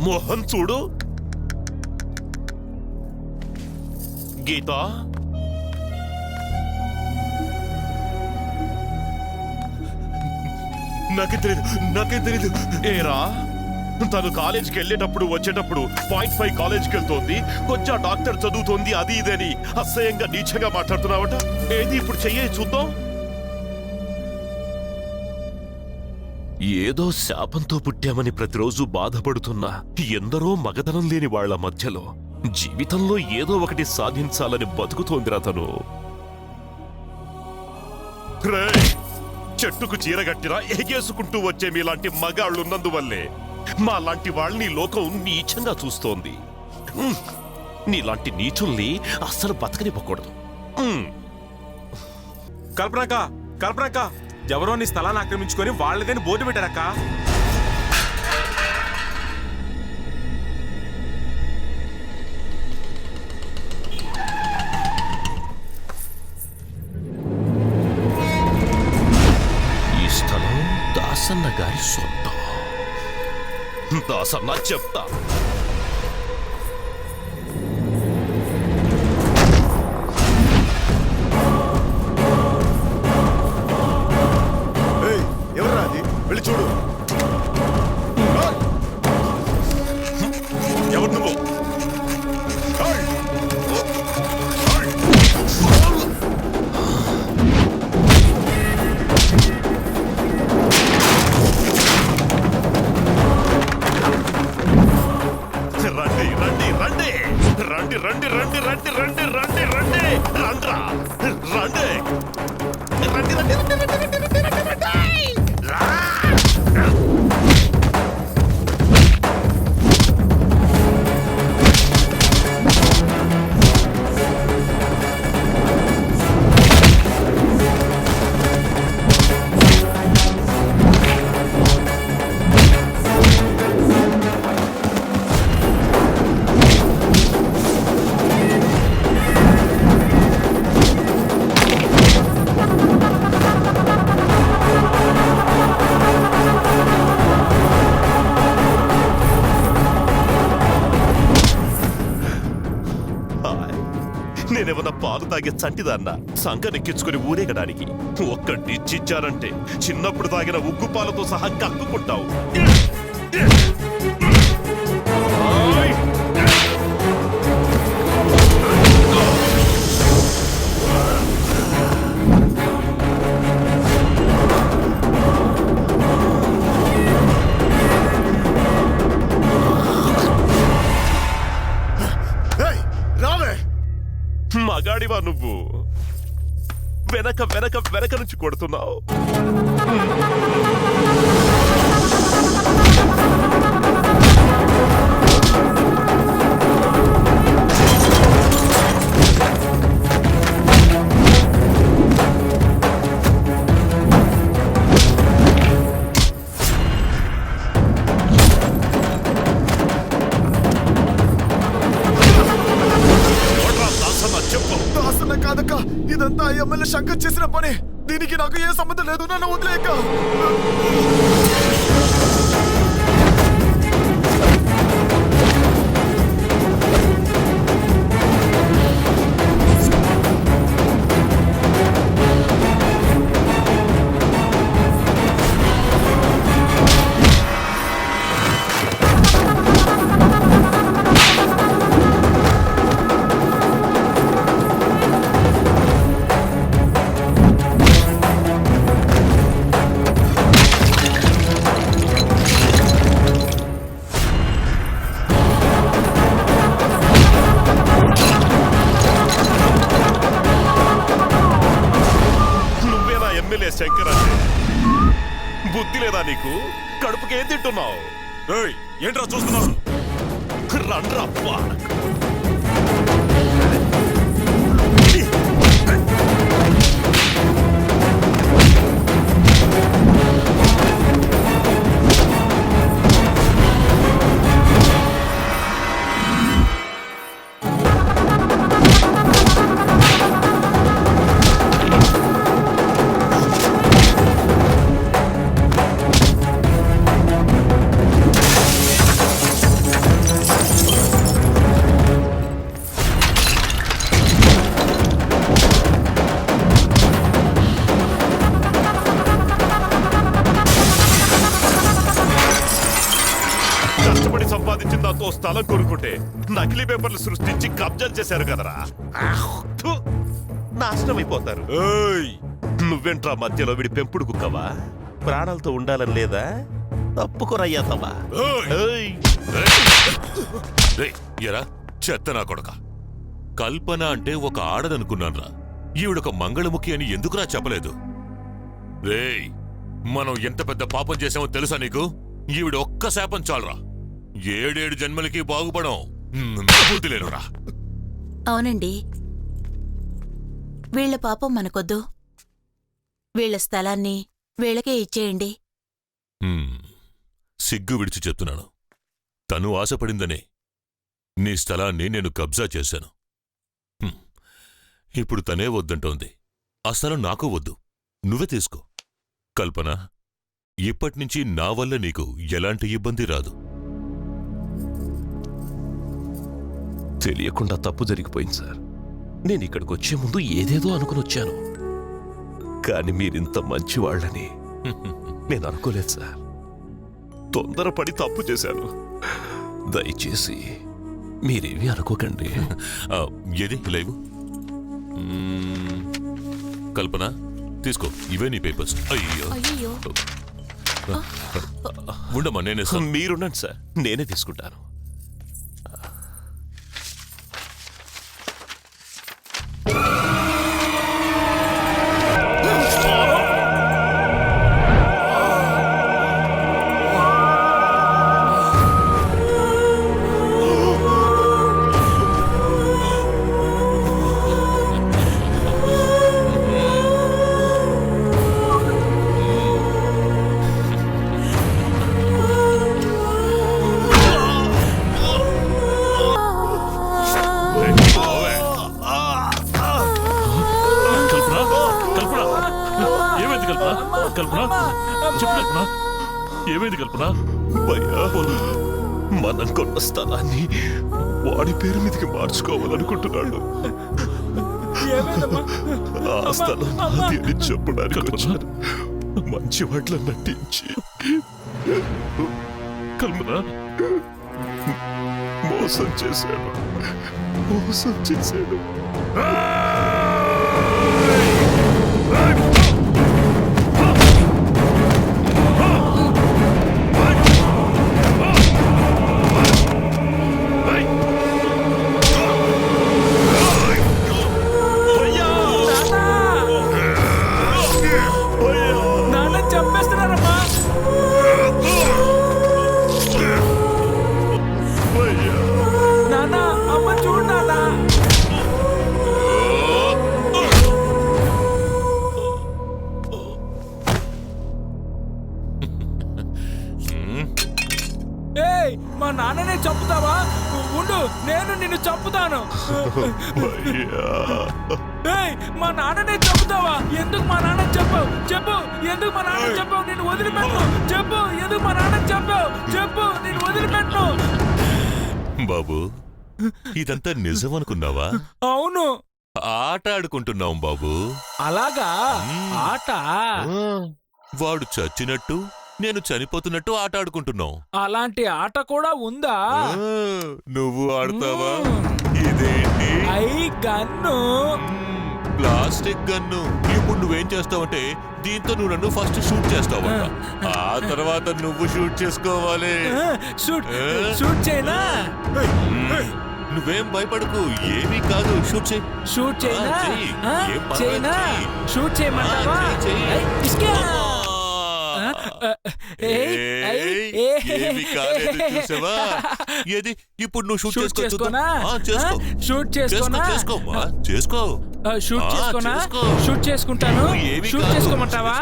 మోహన్ చూడు. గీత, నాకేం తెలీదు. ఏరా, తను కాలేజీకి వెళ్ళేటప్పుడు వచ్చేటప్పుడు 0.5 కాలేజీకి వెళ్తోంది, కొంచెం డాక్టర్ చదువుతోంది, అది ఇదని అసహ్యంగా నీచంగా మాట్లాడుతున్నావట. ఏది ఇప్పుడు చెయ్యే చూద్దాం. ఏదో శాపంతో పుట్టామని ప్రతిరోజు బాధపడుతున్నా ఎందరో మగతనం లేని వాళ్ల మధ్యలో జీవితంలో ఏదో ఒకటి సాధించాలని బతుకుతోందిరా తను. చెట్టుకు చీరగట్టిరా ఎగేసుకుంటూ వచ్చే మీలాంటి మగాళ్ళున్నందువల్లే మా లాంటి వాళ్ళని లోకం నీచంగా చూస్తోంది. నీలాంటి నీచుల్ని అస్సలు బతకనివ్వకూడదు. కల్పనక్క ఎవరో నీ స్థలాన్ని ఆక్రమించుకొని వాళ్ళదని బోర్డు పెట్టారక్క. ఈ స్థలం దాసన్న గారి సొంతం. దాసన్న చెప్తా. వెళ్ళి చూడు. ఎవరు నువ్వు? రండి రండి రండి రండి రండి రండి రండి రండ్రా రండి రండి రండి రండి రండి రండి రండి నేనేమన్నా పాలు తాగే చంటిదాన్న సంకనెక్కించుకుని ఊరేగడానికి. ఒక్క డిచ్చిచ్చారంటే చిన్నప్పుడు తాగిన ఉగ్గు పాలతో సహా కక్కుకుంటావు. మగాడివా నువ్వు? వెనక వెనక వెనక నుంచి కొడుతున్నావు. ఇదంతా ఎమ్మెల్యే శంకర్ చేసిన పని. దీనికి నాకు ఏ సంబంధం లేదు. నన్ను వదిలేక. శంకర్ అంటే బుద్ధి లేదా నీకు? కడుపుకి ఏం తింటున్నావు? ఏంట్రా చూస్తున్నావు? రండ్రా. కష్టపడి సంపాదించిన దాంతో స్థలం కొనుక్కుంటే నకిలీ పేపర్లు సృష్టించి కబ్జాలు చేశారు కదరా. థు, నాశనం అయిపోతారు. ఏయ్ నువ్వేంట్రా మధ్యలో విడి పెంపుడు కుక్కవా? ప్రాణాలతో ఉండాలని లేదా? తప్పుకొరయ్యాతవా? ఎరా చెత్త నా కొడక, కల్పన అంటే ఒక ఆడదనుకున్నాన్రా. ఈవిడొక మంగళముఖి అని ఎందుకురా చెప్పలేదు? రేయ్, మనం ఎంత పెద్ద పాపం చేసామో తెలుసా నీకు? ఈవిడ ఒక్క శాపం చాలరా, 7 జన్మలకి బాగుపడం. బుద్ధి లేనురా. అవునండి, వీళ్ల పాపం మనకొద్దు. వీళ్ల స్థలాన్ని వీళ్ళకే ఇచ్చేయండి. సిగ్గు విడిచి చెప్తున్నాను. తను ఆశపడిందనే నీ స్థలాన్ని నేను కబ్జా చేశాను. ఇప్పుడు తనే వద్దంటోంది. ఆ స్థలం నాకు వద్దు, నువ్వే తీసుకో. కల్పన, ఇప్పటినుంచి నా వల్ల నీకు ఎలాంటి ఇబ్బంది రాదు. తెలియకుండా తప్పు జరిగిపోయింది సార్. నేను ఇక్కడికి వచ్చే ముందు ఏదేదో అనుకుని వచ్చాను, కానీ మీరింత మంచివాళ్ళని నేను అనుకోలేదు సార్. తొందరపడి తప్పు చేశాను. దయచేసి మీరేమీ అనుకోకండి. ఏది లైవ్? కల్పన, తీసుకో, ఇవే నీ పేపర్స్. అయ్యో, అయ్యో, ఉండమ్మా, నేనే. మీరుండండి సార్, నేనే తీసుకుంటాను. ఏమైంది కల్పన? మనం కొన్న స్థలాన్ని వాడి పేరు మీదకి మార్చుకోవాలనుకుంటున్నాడు. ఆ స్థలం నాది అని చెప్పడానికి వచ్చాను. మంచి వాట్ల నటించి కల్పన, మోసం చేశాడు. మా నాన్ననే చంపుతావా? ఉండు, నేను నిన్ను చంపుతాను. మా నాన్ననే చంపుతావా? ఎందుకు మా నాన్న చెప్పావు? చెప్పు, ఎందుకు మా నాన్న చెప్పావు? నేను వదిలిపెట్టు. చెప్పు, ఎందుకు మా నాన్న చెప్పావు? చెప్పు, నేను వదిలిపెట్టు. బాబు, ఇదంతా నిజం అనుకున్నావా? అవును, ఆట ఆడుకుంటున్నాం బాబు. అలాగా? ఆట? వాడు చచ్చినట్టు నేను చనిపోతున్నట్టు ఆట ఆడుకుంటున్నాం. అలాంటి ఆట కూడా ఉందా? నువ్వు ఆడతావా? ఇదేంటి? గన్ను. Plastic gun. ఇప్పుడు నువ్వేం చేస్తావంటే దీంతో నువ్వు నన్ను ఫస్ట్ షూట్ చేస్తావంట, ఆ తర్వాత నువ్వు షూట్ చేసుకోవాలి. షూట్ చేయనా? నువ్వేం భయపడకు, ఏమీ కాదు. షూట్ చేయి. షూట్ చేయనా? చేయనా? షూట్ చేయమంటావా? ఏది ఇప్పుడు నువ్వు షూట్ చేసుకోనా? చేసుకో. షూట్ చేసుకోనా? చేసుకో. షూట్ చేసుకోనా? షూట్ చేసుకుంటాను. షూట్ చేసుకోమంటావా?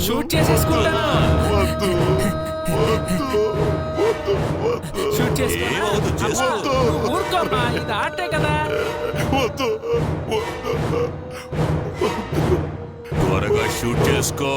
షూట్ చేసేసుకుంటాను. షూట్ చేసుకో. ఊరుకోమ్మా, ఇది ఆటే కదా. త్వరగా షూట్ చేసుకో.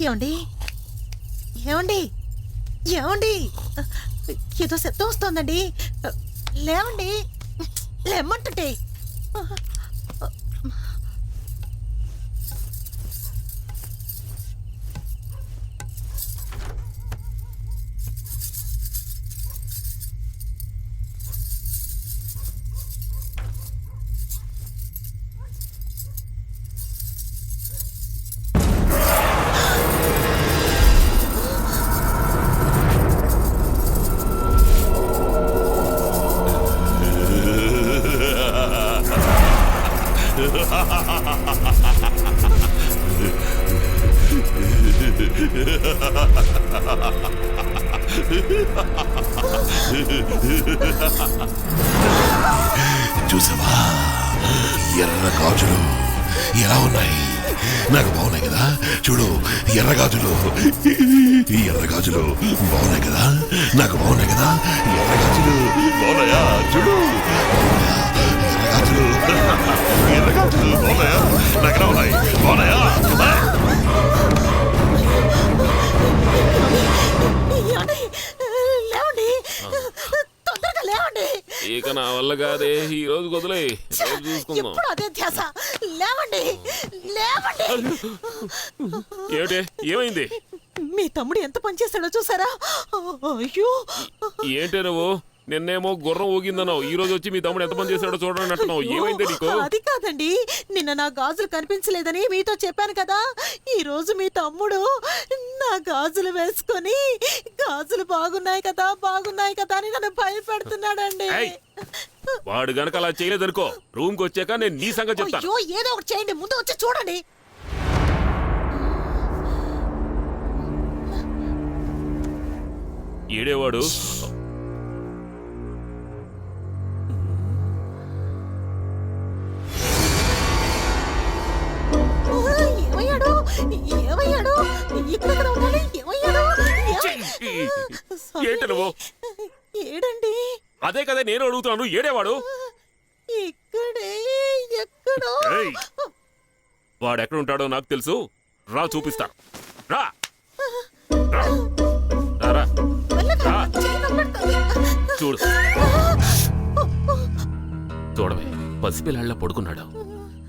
ఏమండి ఏమండి ఏమండి ఏదో శబ్దం వస్తోందండి. లేవండి, లేమ్మంటుంటే. చూసావా ఎర్ర గాజులు ఎలా ఉన్నాయి? నాకు బాగున్నాయి కదా. చూడు ఎర్ర గాజులు, ఈ ఎర్ర గాజులు బాగున్నాయి కదా, నాకు బాగున్నాయి కదా. ఎర్ర గాజులు బాగున్నాయా? చూడు ఎర్ర గాజులు, ఎర్ర గాజులు బాగున్నాయా? నాకు బాగున్నాయి, బాగున్నాయా? లేవండి, తొందరగా లేవండి. ఇక నా వల్ల కాదే, ఈ రోజు వదిలే, చూసుకుందాం. ఎప్పుడు అదే ధ్యాస. లేవండి, లేవండి. ఏమిటే, ఏమైంది? మీ తమ్ముడు ఎంత పనిచేస్తాడో చూసారా? అయ్యో, ఏంటే నువ్వు నిన్నేమో గుర్రం ఊగిందన్నావు, ఈ రోజు వచ్చి మీ తమ్ముడు ఎంత పని చేశాడో చూడండి అంటున్నావు. ఏమైంది నీకు? అది కాదండి, నిన్న నా గాజులు కనిపించలేదని మీతో చెప్పాను కదా. ఈ రోజు మీ తమ్ముడు నా గాజులు వేసుకొని గాజులు బాగున్నాయి కదా బాగున్నాయి కదా అని నన్ను భయపెడుతున్నాడండి. ఏయ్, వాడు గనక అలా చేయలేదనుకో, రూమ్ కి వచ్చాక నేను నీ సంగతి చెప్తాను. అయ్యో, ఏదో ఒకటి చేయండి, ముందు వచ్చి చూడండి. ఏడేవాడు? ఏమయ్యాడు, ఏమయ్యాడు, ఇక్కడ ఉండాలి. ఏమయ్యాడు, ఏంటి నువ్వు? ఏడండి, అదే కదా నేను అడుగుతున్నాను, ఏడేవాడు? ఇక్కడే ఎక్కడో. ఏయ్, వాడు ఎక్కడ ఉంటాడో నాకు తెలుసు, రా చూపిస్తా. రా రా, రా, రా. రా. చూడు, చూడవే, పసిపిల్లాళ్ళ పడుకున్నాడు.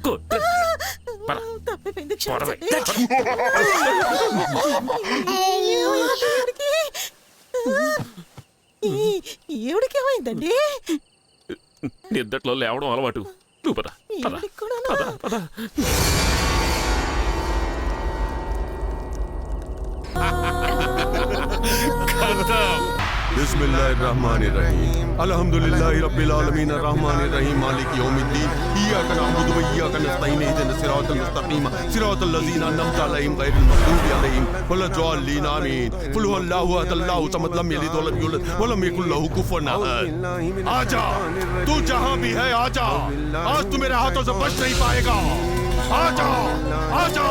కొట్టు. పద. తప్పిపోయింది, పొడవే. క్షమించండి. ఏమిడికి ఏమైందండి? నిద్దట్లో లేవడం అలవాటు. నువ్వు పద, పద, ఈవిడికి కూడానా? పద, పద. बिस्मिल्लाहिर्रहमानिर्रहीम अल्हम्दुलिल्लाहि रब्बिल आलमीन अर्रहमानिर्रहीम मालिक यौमिद्दीन इय्याका नअबुदु व इय्याका नस्तईन इहदिनस सिरातल मुस्तकीम सिरातल लज़ीना अनअमता अलैहिम गैरिल मग़दूबि अलैहिम वलद्दाल्लीन आमीन कुल हुवल्लाहु अहद अल्लाहु समद लम यलिद व लम यूलद व लम यकुल लहू कुफुवन अहद। आजा, तू जहां भी है आजा, आज तू मेरे हाथों से बच नहीं पाएगा। आजा, आजा।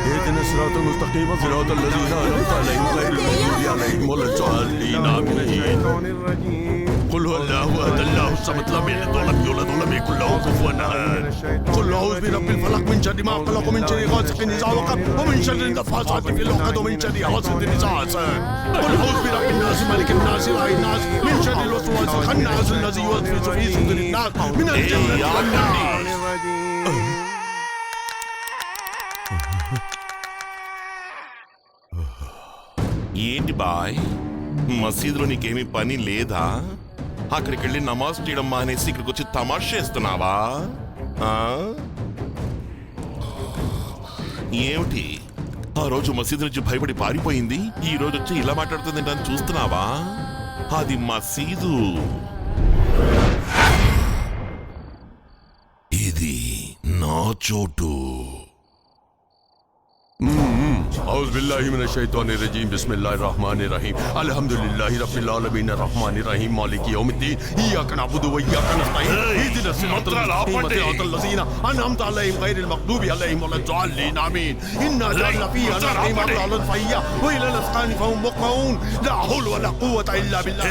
اهدنا الصراط المستقيم صراط الذين أنعمت عليهم غير المغضوب عليهم ولا الضالين آمين. قل هو الله أحد الله الصمد لم يلد ولم يولد ولم يكن له كفوا أحد. قل أعوذ برب الفلق من شر ما خلق ومن شر غاسق إذا وقب ومن شر النفاثات في العقد ومن شر حاسد إذا حسد. قل أعوذ برب الناس ملك الناس إله الناس من شر الوسواس الخناس الذي يوسوس في صدور الناس من الجنة والناس. ఏంటి బాయ్, మసీదులో నీకేమీ పని లేదా? అక్కడికి వెళ్ళి నమాజ్ చేయడం మానేసి ఇక్కడికి వచ్చి తమాషా చేస్తున్నావా? ఏమిటి, ఆ రోజు మసీదు నుంచి భయపడి పారిపోయింది, ఈ రోజు వచ్చి ఇలా మాట్లాడుతుంది అని చూస్తున్నావా? అది మసీదు, ఇది నా చోటు. औज़ बिल्लाहि मिनश शैतानिर रजीम बिस्मिल्लाहिर रहमानिर रहीम अल्हम्दुलिल्लाहि रब्बिल आलमीन अर्रहमानिर रहीम मालिकि यौमिद्दीन इय्याका नअबुदु व इय्याका नस्तईन इहदिनस सिरातल मुस्तकीम सिरातल लज़ीना अनअमता अलैहिम गैरिल मग़दूबि अलैहिम वलद्दाल्लीन आमीन इन्ना जअलना फी अनआरिहिम अग़लालन फ़हिया व इलल अस्क़ानि फ़हुम मुक़मऊन ला हौल वला क़ुव्वता इल्ला बिल्लाह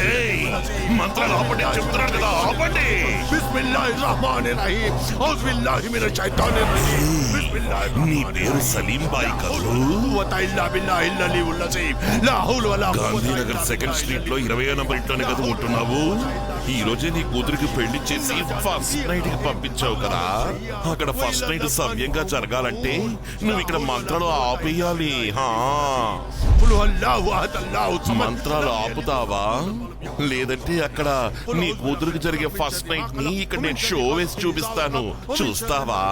మంత్రాలు ఆపండి చెప్తున్నాను కదా ఆపండి. बिस्मिल्लाहिर रहमानिर रहीम औज़ बिल्लाहि मिनश शैतानिर रजीम बिस्मिल्लाहिर నీ పేరు సలీం బాయ్ కదూ? గాంధీనగర్ సెకండ్ స్ట్రీట్ లో 20వ నంబర్ ఇంట్లోనే కదా ఉంటున్నావు? ఈ రోజే నీ కూతురికి పెళ్లి చేసి ఫస్ట్ నైట్ కి పంపించావు కదా. అక్కడ ఫస్ట్ నైట్ సవ్యంగా జరగాలంటే నువ్వు ఇక్కడ మంత్రాలు ఆపేయాలి. మంత్రాలు ఆపుతావా? లేదంటే అక్కడ నీ కూతురికి జరిగే ఫస్ట్ నైట్ ని ఇక్కడ నేను షో వేసి చూపిస్తాను. చూస్తావా?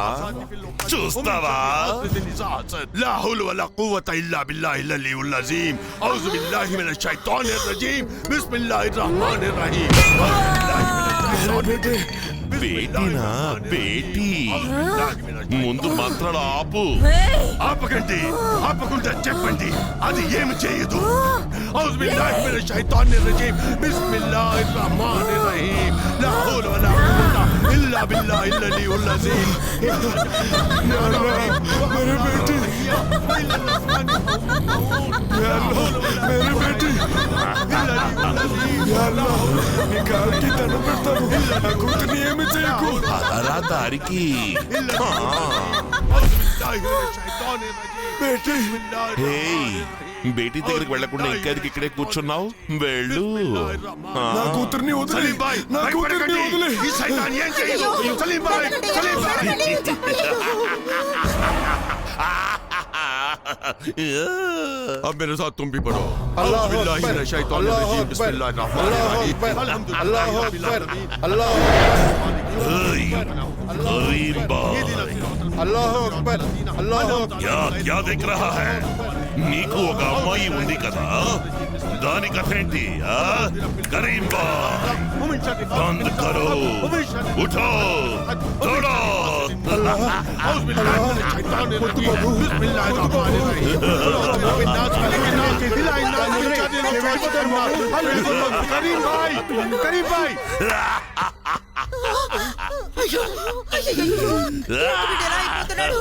చూస్తావా? لا حول ولا قوة إلا بالله العلي العظيم أعوذ بالله من الشيطان الرجيم بسم الله الرحمن الرحيم బేటీనా బేటీ ముందు మంత్రాలు ఆపు. ఆపకండి, ఆపకుండా చెప్పండి, అది ఏమి చేయదు. أعوذ بالله من الشيطان الرجيم بسم الله الرحمن الرحيم لا حول ولا قوة إلا بالله العلي العظيم मेरे बेटी मेरे बेटी నీ కాలికి దండం పెడతాను. నా కూతుర్ని ఏమి చేయకు. అదరా దారికి. బేటీ హేయ్, బేటీ దగ్గరికి వెళ్లకుండా ఇంకెందుకు ఇక్కడే కూర్చున్నావు? వెళ్ళు. నా కూతుర్ని వదిలే. నా కూతుర్ని వదిలే. ఈ సైతాన్ ఏం చేయదు. సలీం భాయ్, సలీం భాయ్. अब मेरे साथ तुम भी पढ़ो. अल्लाह बिल्लाहि मिनश शैतानिर रजीम बिस्मिल्लाहिर रहमानिर रहीम अल्हम्दुलिल्लाहि रब्बिल आलमीन करीम भाई, अल्लाहु अकबर अल्लाहु क्या क्या देख रहा है? నీకు ఒక అమ్మాయి ఉంది కదా, దాని కథ ఏంటి? కరీం బాయ్, బంద్ కరో, ఉఠో, తోడో. أعوذ بالله من الشيطان الرجيم بسم الله الرحمن الرحيم करीम भाई, करीम भाई. అయ్యో అయ్యో ఎలా అయిపోతున్నాడు.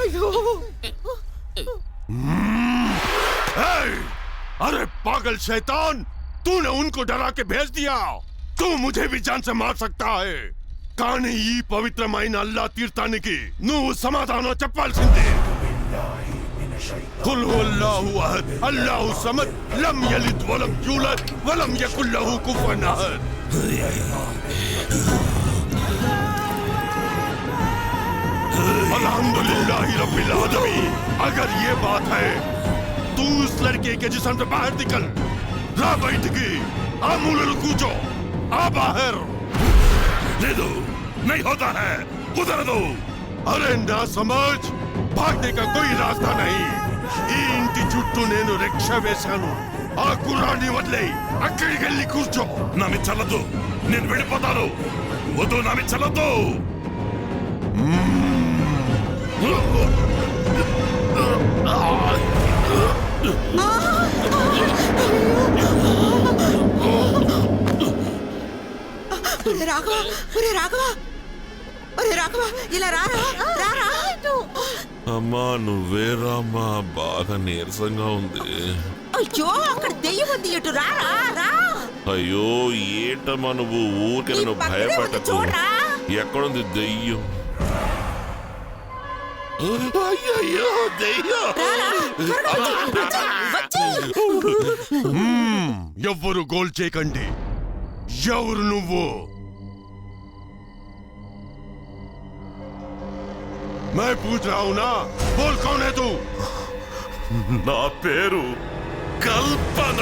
అయ్యో अरे पागल शैतान, तूने उनको डरा के भेज दिया. तू मुझे भी जान से मार सकता है. కానీ ఈ పవిత్రమైన అల్లా తీర్థానికి నువ్వు సమాధానం చెప్పాల్సిందే. ఖుల్ హువల్లాహు అహద్ అల్లాహు సమద్ లం యలిద్ వలం యూలద్ వలం యకుల్ లహు కుఫువన్ అహద్. अल्हम्दुलिल्लाहि रब्बिल आलमीन. अगर ये बात है, तू उस लड़के के जिस्म से बाहर निकल. रा बैठगी, आ मुलल कूचो, आ बाहर. లేదు, नहीं होता है, కుదరదు. अरे ना समझ, भागने का कोई रास्ता नहीं. ఈ ఇంటి చుట్టూ నేను రక్ష వేశాను. ఆ కుర్రాన్ని వదిలే అక్కడికి వెళ్ళి కూర్చో. నా మీద చల్లదు, నేను వెళ్ళిపోతాను. వద్దు, నా మీద చల్లదు. ఒరే రాఘవ, ఒరే రాఘవ, ఒరే రాఘవ, ఇలా రారా రారా. అమ్మా నువ్వేరామ్మా, బాగా నీరసంగా ఉంది. అయ్యో అక్కడ దెయ్యం ఉంది, ఇటు రారా రా. అయ్యో ఏంటమ్మా నువ్వు ఊరికే ఈ నన్ను పక్కనే ఉంది, భయపెట్టకు. చూడరా. ఎక్కడుంది దెయ్యం? అయ్యయ్యో, దెయ్యం. రారా, త్వరగా వచ్చి, వచ్చి. ఎవ్వరు గోల్ చేయకండి. ఎవరు నువ్వు? मैं पूछ रहा हूं ना, बोल कौन है तू? నా పేరు కల్పన.